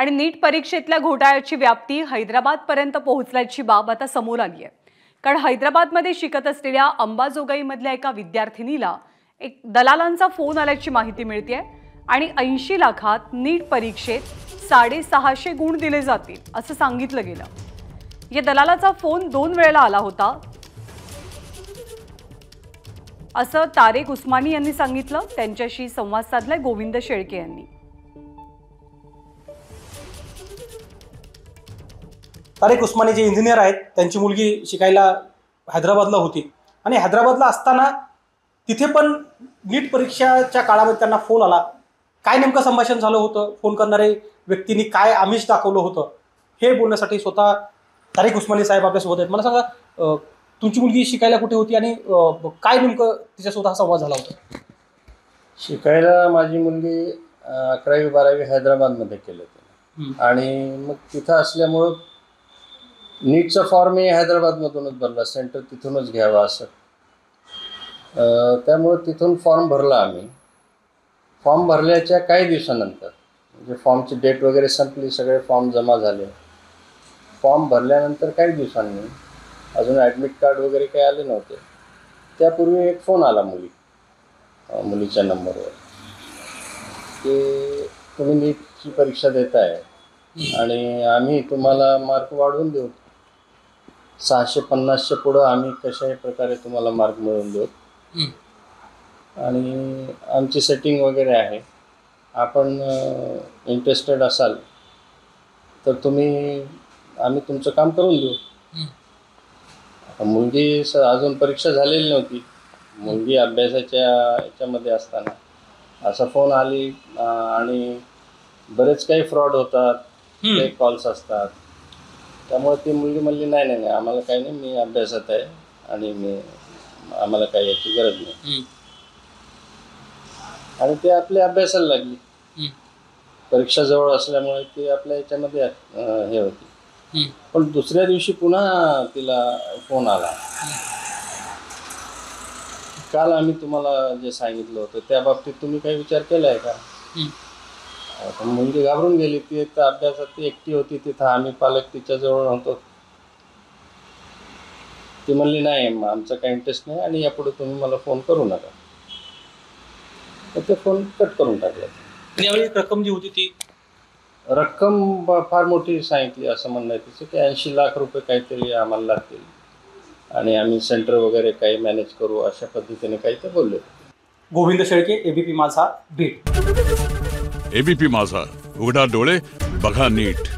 आणि नीट परीक्षेतल्या घोटाळ्याची व्याप्ती हैदराबादपर्यंत पोहोचल्याची बाब आता समोर आली आहे। कारण हैदराबादमध्ये शिकत असलेल्या अंबाजोगाईमधल्या एका विद्यार्थिनीला एक दलालांचा फोन आल्याची माहिती मिळते आणि 80 लाखात नीट परीक्षेत 650 गुण दिले जातील असं सांगितलं गेलं। या दलालाचा फोन 2 वेळेला आला होता असं तारेक उस्मानी यांनी सांगितलं। त्यांच्याशी संवाद साधलाय गोविंद शेळके यांनी। तारेक उस्मानी जे इंजिनियर आहेत, त्यांची मुलगी शिकायला हैदराबादला होती आणि हैदराबादला असताना तिथे पण नीट परीक्षाच्या काळामध्ये त्यांना फोन आला। काय नेमकं संभाषण झालं होतं, फोन करणारे व्यक्तींनी काय आमिष दाखवलं होतं, हे बोलण्यासाठी स्वतः तारेक उस्मानी साहेब आपल्यासोबत आहेत। मला सांगा, तुमची मुलगी शिकायला कुठे होती आणि काय नेमकं तिच्यासोबत हा संवाद झाला होता? शिकायला माझी मुलगी 11वी 12वी हैदराबादमध्ये केलं होतं आणि मग तिथं असल्यामुळं नीटचा फॉर्म ही हैदराबादमधूनच भरला, सेंटर तिथूनच घ्यावं असं। त्यामुळं तिथून फॉर्म भरला आम्ही। फॉर्म भरल्याच्या काही दिवसानंतर म्हणजे फॉर्मची डेट वगैरे संपली, सगळे फॉर्म जमा झाले। फॉर्म भरल्यानंतर काही दिवसांनी, अजून ॲडमिट कार्ड वगैरे काही आले नव्हते, त्यापूर्वी एक फोन आला मुलीच्या नंबरवर की तुम्ही नीटची परीक्षा देताय आणि आम्ही तुम्हाला मार्क वाढवून देऊ, 650च्या पुढं आम्ही कशाही प्रकारे तुम्हाला मार्क मिळवून देऊ आणि आमची सेटिंग वगैरे आहे, आपण इंटरेस्टेड असाल तर आम्ही तुमचं काम करून देऊ। मुलगी अजून परीक्षा झालेली नव्हती, मुलगी अभ्यासाच्या याच्यामध्ये असताना असा फोन आली आणि बरेच काही फ्रॉड होतात, काही कॉल्स असतात, त्यामुळे ती मुलगी म्हणली नाही आम्हाला काही नाही, मी अभ्यासात आहे आणि आम्हाला काही याची गरज नाही। आणि ती आपल्या अभ्यासाला लागली। परीक्षा जवळ असल्यामुळे ती आपल्या याच्यामध्ये हे होती। पण दुसऱ्या दिवशी पुन्हा तिला फोन आला, काल आम्ही तुम्हाला जे सांगितलं होतं त्या बाबतीत तुम्ही काही विचार केलाय का? मुलगी घाबरून गेली। ती तर अभ्यासात ती एकटी होती, तिथं आम्ही पालक तिच्याजवळ होतो। ती म्हणली नाही आमचा काही इंटरेस्ट नाही आणि यापुढे तुम्ही मला फोन करू नका, तर ते फोन कट करून टाकला। यावेळी रक्कम जी होती ती रक्कम फार मोठी सांगितली असं म्हणणं आहे तिचं की 80 लाख रुपये काहीतरी आम्हाला लागतील आणि आम्ही सेंटर वगैरे काही मॅनेज करू, अशा पद्धतीने काही ते बोलले। गोविंद शेळके, एबीपी माझा, बीड। एबीपी माझा, उघडा डोळे बघा नीट।